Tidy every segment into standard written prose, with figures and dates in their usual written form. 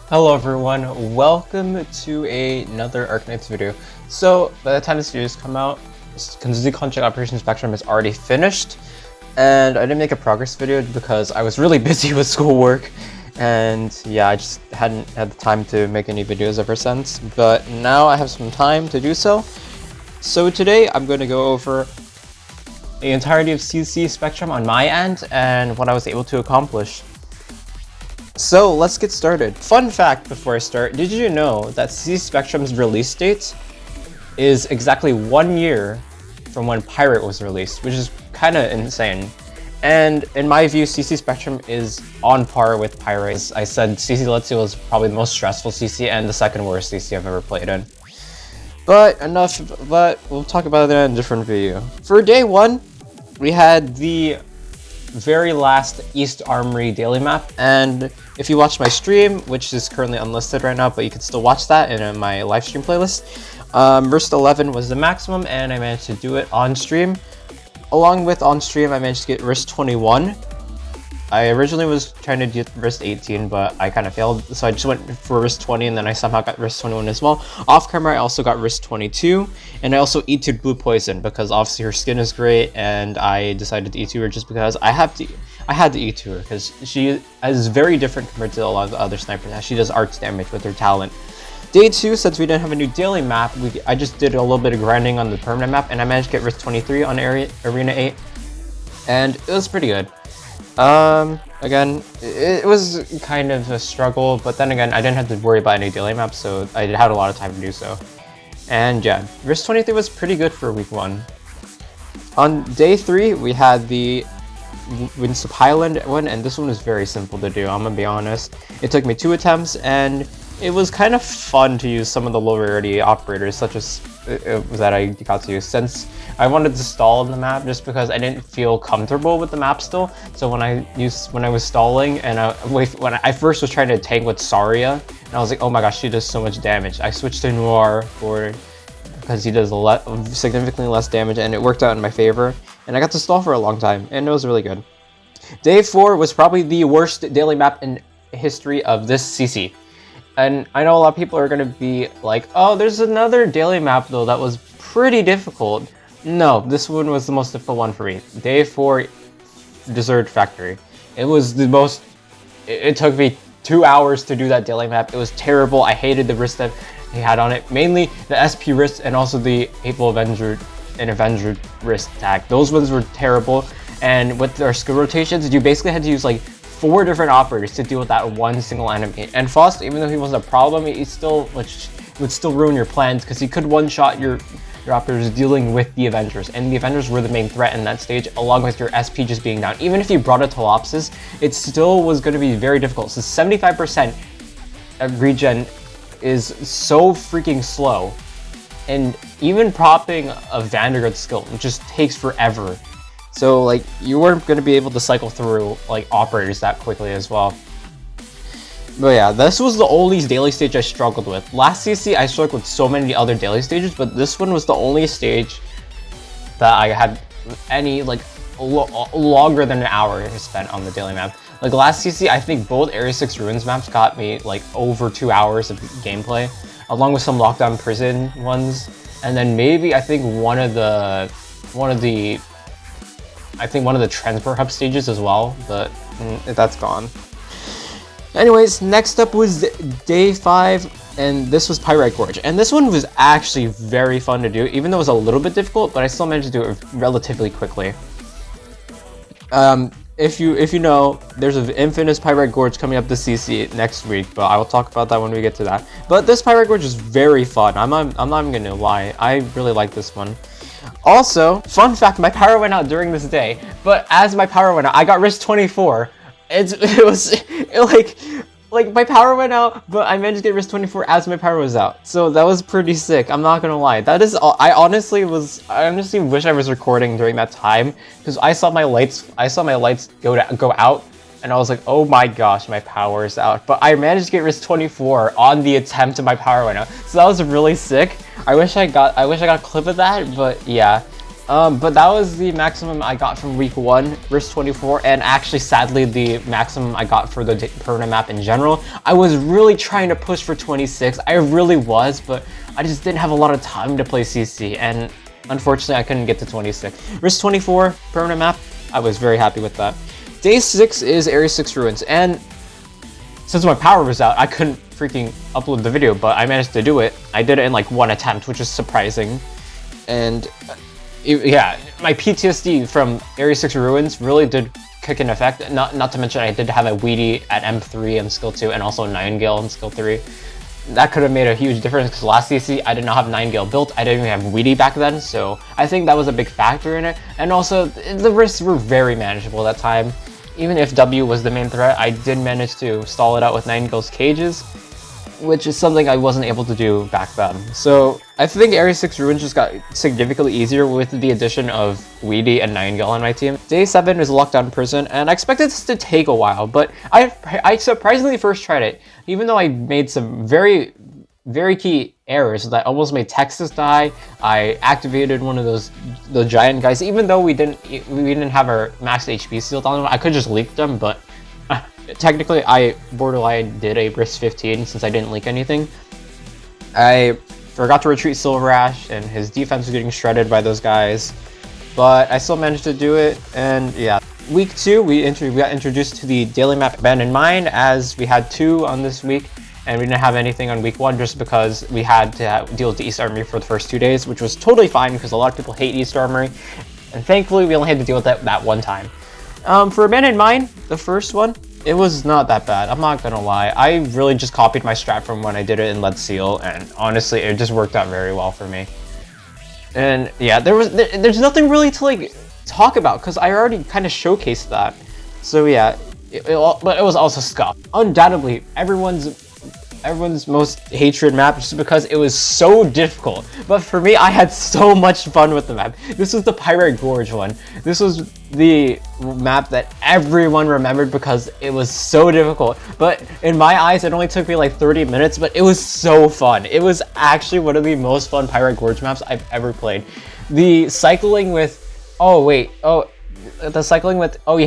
Hello everyone, welcome to another Arknights video. So, by the time this video has come out, Contingency Contract Operation Spectrum is already finished, and I didn't make a progress video because I was really busy with schoolwork, and yeah, I just hadn't had the time to make any videos ever since, but now I have some time to do so. So today I'm going to go over the entirety of CC Spectrum on my end, and what I was able to accomplish. So let's get started. Fun fact before I start, did you know that CC Spectrum's release date is exactly 1 year from when Pirate was released, which is kind of insane. And in my view, CC Spectrum is on par with Pirate. As I said, CC Let's See was probably the most stressful CC and the second worst CC I've ever played in. But we'll talk about that in a different video. For day 1, we had the very last East Armory daily map, and if you watch my stream, which is currently unlisted right now, but you can still watch that in my live stream playlist, verse 11 was the maximum, and I managed to do it on stream. Along with on stream, I managed to get wrist 21. I originally was trying to get wrist 18, but I kind of failed, so I just went for wrist 20, and then I somehow got wrist 21 as well. Off camera, I also got wrist 22, and I also E2'd Blue Poison because obviously her skin is great, and I decided to E2 her just because I had to E2 her because she is very different compared to a lot of the other snipers. She does arts damage with her talent. Day 2, since we didn't have a new daily map, I just did a little bit of grinding on the permanent map, and I managed to get wrist 23 on Arena 8, and it was pretty good. Again, it was kind of a struggle, but then again, I didn't have to worry about any daily maps, so I had a lot of time to do so. And yeah, wrist 23 was pretty good for week 1. On day 3, we had the Winstop Island one, and this one was very simple to do, I'm gonna be honest. It took me 2 attempts, and it was kind of fun to use some of the low rarity operators, such as that I got to use, since I wanted to stall in the map just because I didn't feel comfortable with the map still. So when I was stalling and when I first was trying to tank with Saria, and I was like, oh my gosh, she does so much damage. I switched to Noir because he does significantly less damage, and it worked out in my favor. And I got to stall for a long time, and it was really good. Day 4 was probably the worst daily map in history of this CC. And I know a lot of people are going to be like, oh, there's another daily map though that was pretty difficult. No, this one was the most difficult one for me. Day 4, Dessert Factory. It was the most, it took me 2 hours to do that daily map. It was terrible. I hated the wrist that he had on it. Mainly the SP wrist and also the April Avenger wrist tag. Those ones were terrible. And with our skill rotations, you basically had to use like 4 different operators to deal with that one single enemy. And Faust, even though he wasn't a problem, he still would still ruin your plans because he could one-shot your operators dealing with the Avengers. And the Avengers were the main threat in that stage, along with your SP just being down. Even if you brought a Telopsis, it still was going to be very difficult. So 75% of regen is so freaking slow. And even propping a Vanguard skill just takes forever. So like you weren't going to be able to cycle through like operators that quickly as well. But yeah, this was the only daily stage I struggled with. Last CC I struggled with so many other daily stages, but this one was the only stage that I had any like longer than an hour spent on the daily map. Like last CC, I think both Area 6 Ruins maps got me like over 2 hours of gameplay, along with some Lockdown Prison ones, and then maybe I think one of the Transport Hub stages as well, but that's gone. Anyways, next up was day 5, and this was Pyrite Gorge. And this one was actually very fun to do, even though it was a little bit difficult, but I still managed to do it relatively quickly. If you know, there's an Infamous Pyrite Gorge coming up this CC next week, but I will talk about that when we get to that. But this Pyrite Gorge is very fun. I'm not even gonna lie, I really like this one. Also, fun fact, my power went out during this day, but as my power went out, I got wrist 24. Like my power went out, but I managed to get wrist 24 as my power was out. So that was pretty sick, I'm not gonna lie. That is all. I honestly wish I was recording during that time, because I saw my lights go out, and I was like, oh my gosh, my power is out. But I managed to get wrist 24 on the attempt my power went out. So that was really sick. I wish I got a clip of that, but yeah. But that was the maximum I got from week 1, risk 24, and actually, sadly, the maximum I got for the permanent map in general. I was really trying to push for 26. I really was, but I just didn't have a lot of time to play CC, and unfortunately, I couldn't get to 26. Risk 24, permanent map, I was very happy with that. Day 6 is Area 6 Ruins, and since my power was out, I couldn't freaking upload the video, but I managed to do it. I did it in like 1 attempt, which is surprising. And yeah, my PTSD from Area 6 Ruins really did kick in effect. Not to mention I did have a Weedy at M3 and skill 2, and also 9 gale in skill 3. That could have made a huge difference because last CC I did not have 9 gale built. I didn't even have Weedy back then, so I think that was a big factor in it. And also, the risks were very manageable that time. Even if W was the main threat, I did manage to stall it out with 9 gale's cages, which is something I wasn't able to do back then. So I think Area 6 Ruins just got significantly easier with the addition of Weedy and 9 gale on my team. Day 7 is Lockdown Prison, and I expected this to take a while, but I surprisingly first tried it, even though I made some very key errors that almost made Texas die. I activated one of the giant guys, even though we didn't have our max HP sealed on them. I could just leak them, but technically, I borderline did a risk 15 since I didn't leak anything. I forgot to retreat Silver Ash, and his defense was getting shredded by those guys, but I still managed to do it. And yeah, week 2 we got introduced to the daily map Abandoned Mine, as we had 2 on this week, and we didn't have anything on week 1 just because we had to deal with the East Armory for the first 2 days, which was totally fine because a lot of people hate East Armory, and thankfully we only had to deal with that one time. For Abandoned Mine, the first one, it was not that bad, I'm not gonna lie. I really just copied my strat from when I did it in Lead Seal, and honestly, it just worked out very well for me. And yeah, there's nothing really to like talk about because I already kind of showcased that. So yeah, but it was also scuffed. Undoubtedly, everyone's most hatred map just because it was so difficult. But for me, I had so much fun with the map. This was the Pirate Gorge one. This was the map that everyone remembered because it was so difficult. But in my eyes, it only took me like 30 minutes, but it was so fun. It was actually one of the most fun Pirate Gorge maps I've ever played. The cycling with, you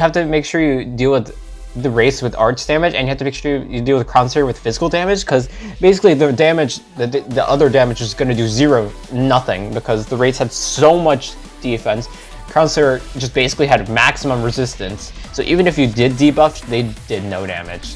have to make sure you deal with the race with arch damage, and you have to make sure you deal with Crownseer with physical damage, because basically the damage, the other damage is going to do nothing because the race had so much defense. Crownseer just basically had maximum resistance, so even if you did debuff, they did no damage.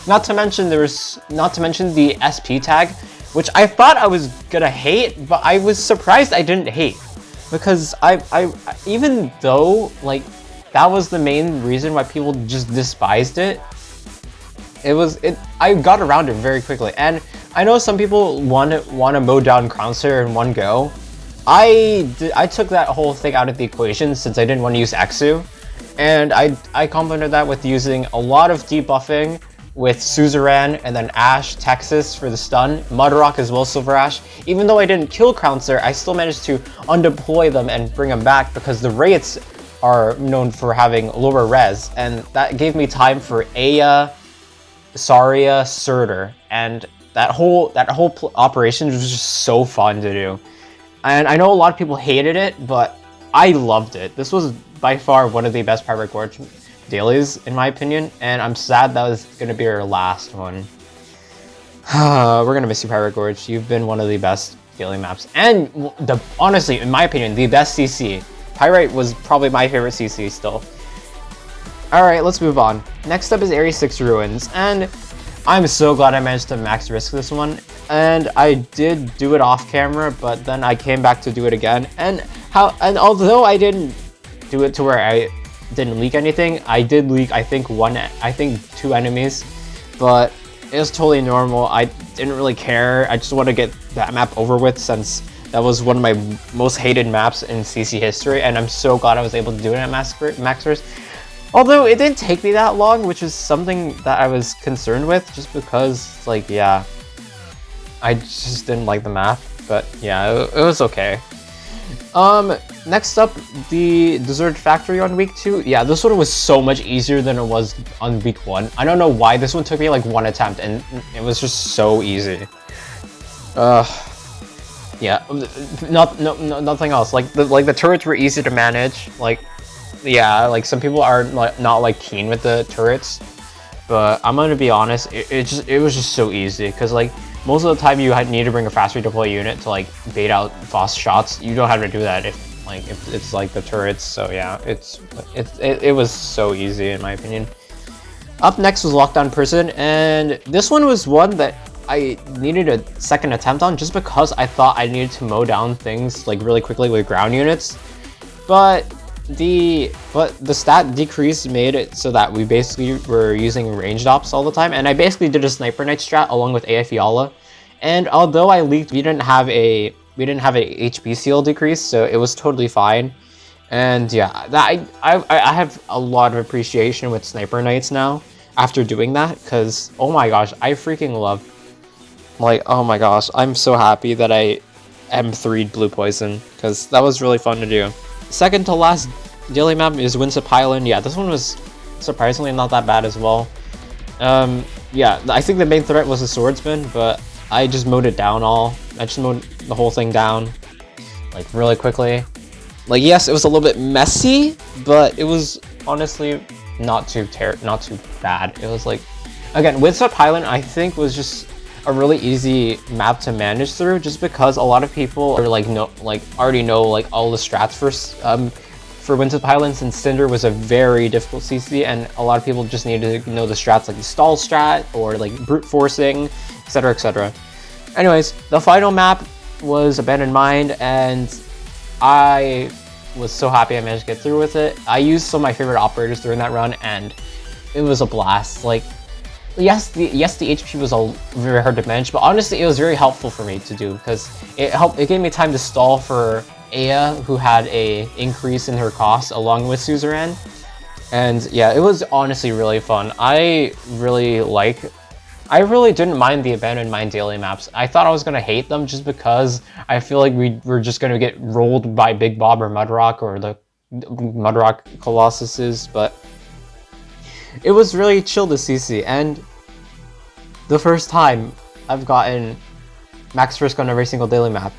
Not to mention the SP tag, which I thought I was gonna hate, but I was surprised I didn't hate, because I even though like that was the main reason why people just despised it. I got around it very quickly, and I know some people want to mow down Crownseer in one go. I took that whole thing out of the equation since I didn't want to use Exu, and I complemented that with using a lot of debuffing with Suzerain, and then Ash, Texas for the stun, Mudrock as well, Silver Ash. Even though I didn't kill Crownseer, I still managed to undeploy them and bring them back because the Wraiths are known for having lower res, and that gave me time for Aya, Saria, Surtur, and that whole operation was just so fun to do. And I know a lot of people hated it, but I loved it. This was by far one of the best Pirate Gorge dailies, in my opinion, and I'm sad that was going to be our last one. We're going to miss you, Pirate Gorge. You've been one of the best daily maps, and honestly, in my opinion, the best CC. Pyrite was probably my favorite CC still. Alright, let's move on. Next up is Area 6 Ruins, and I'm so glad I managed to max risk this one. And I did do it off camera, but then I came back to do it again. And although I didn't do it to where I didn't leak anything, I did leak I think 2 enemies, but it was totally normal. I didn't really care. I just want to get that map over with since that was one of my most hated maps in CC history, and I'm so glad I was able to do it at max risk. Although it didn't take me that long, which is something that I was concerned with, just because, like, yeah, I just didn't like the map. But yeah, it was okay. Next up, the Deserted Factory on week 2. Yeah, this one was so much easier than it was on week 1. I don't know why this one took me like 1 attempt, and it was just so easy. Yeah, nothing else. Like the turrets were easy to manage. Like, yeah, like some people are not like keen with the turrets, but I'm gonna be honest, it was just so easy because like most of the time you need to bring a fast redeploy unit to like bait out fast shots. You don't have to do that if it's like the turrets. So yeah, it was so easy in my opinion. Up next was Lockdown Prison, and this one was one that I needed a second attempt on just because I thought I needed to mow down things like really quickly with ground units, but the stat decrease made it so that we basically were using ranged ops all the time, and I basically did a Sniper Knight strat along with AF Yala. And although I leaked, we didn't have a HP seal decrease, so it was totally fine. And yeah, that I have a lot of appreciation with Sniper Knights now after doing that, because oh my gosh, I freaking love, like, oh my gosh, I'm so happy that I M3'd Blue Poison, because that was really fun to do. Second to last daily map is Winstop Island. Yeah, this one was surprisingly not that bad as well. Yeah, I think the main threat was the swordsman, but I just mowed it down all. I just mowed the whole thing down, like, really quickly. Like, yes, it was a little bit messy, but it was honestly not too bad. It was like, again, Winstop Island I think was just a really easy map to manage through, just because a lot of people are like already know like all the strats for Winstop Island, since Cinder was a very difficult CC, and a lot of people just needed to know the strats like the stall strat or like brute forcing, etc, etc. Anyways, the final map was Abandoned Mine, and I was so happy I managed to get through with it. I used some of my favorite operators during that run, and it was a blast. Like, yes, the HP was very hard to manage, but honestly, it was very helpful for me to do because it gave me time to stall for Aya, who had a increase in her cost along with Suzerain. And yeah, it was honestly really fun. I really didn't mind the Abandoned Mine daily maps. I thought I was gonna hate them just because I feel like we were just gonna get rolled by Big Bob or Mudrock or the Mudrock Colossuses, but it was really chill to CC, and the first time I've gotten max risk on every single daily map.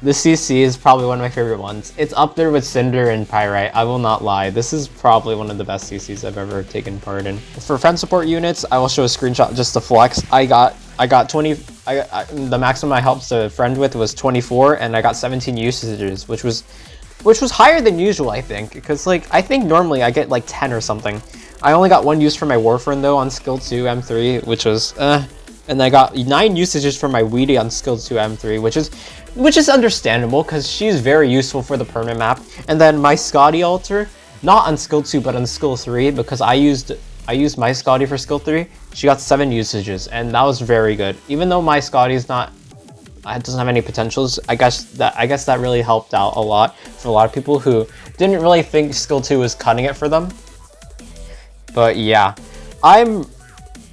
The CC is probably one of my favorite ones. It's up there with Cinder and Pyrite, I will not lie. This is probably one of the best CCs I've ever taken part in. For friend support units, I will show a screenshot just to flex. I got 20, the maximum I helped a friend with was 24, and I got 17 usages, which was higher than usual, I think, because like I think normally I get like 10 or something. I only got 1 use for my Warframe though on skill 2 M3, which was and I got 9 usages for my Weedy on skill 2 M3, which is understandable because she's very useful for the permanent map. And then my Scotty altar, not on skill 2 but on skill 3, because I used my Scotty for skill 3. She got 7 usages, and that was very good. Even though my Scotty is not, it doesn't have any potentials, I guess that really helped out a lot for a lot of people who didn't really think skill 2 was cutting it for them. But yeah, I'm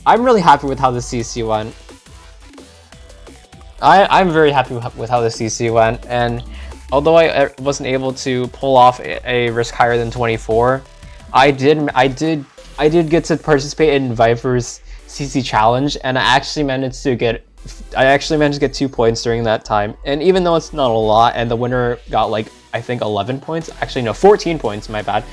really happy with how the CC went. I'm very happy with how the CC went, and although I wasn't able to pull off a risk higher than 24, I did get to participate in Viper's CC challenge, and I actually managed to get 2 points during that time. And even though it's not a lot, and the winner got like I think 11 points, actually no, 14 points, my bad.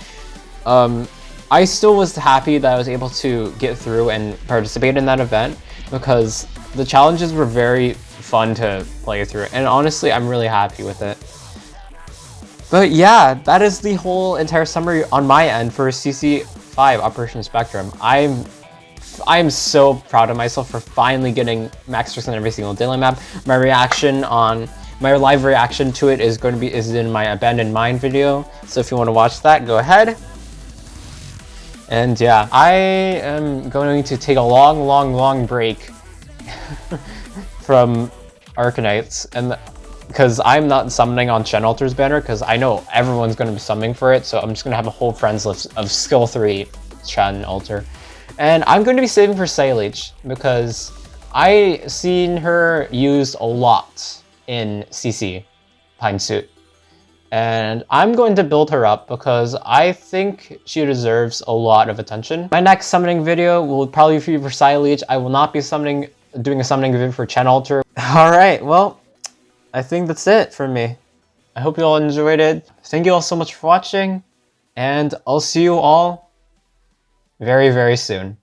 I still was happy that I was able to get through and participate in that event, because the challenges were very fun to play through, and honestly I'm really happy with it. But yeah, that is the whole entire summary on my end for CC5 Operation Spectrum. I'm so proud of myself for finally getting max risk on every single daily map. My live reaction to it is in my Abandoned Mine video, so if you want to watch that, go ahead. And yeah, I am going to take a long break from Arknights, and because I'm not summoning on Shen Altar's banner, because I know everyone's going to be summoning for it, so I'm just going to have a whole friends list of skill 3 Shen Altar. And I'm going to be saving for Silage, because I seen her used a lot in CC Pine Suit. And I'm going to build her up because I think she deserves a lot of attention. My next summoning video will probably be for Silage. I will not be doing a summoning video for Chen Altar. Alright, well, I think that's it for me. I hope you all enjoyed it. Thank you all so much for watching, and I'll see you all very, very soon.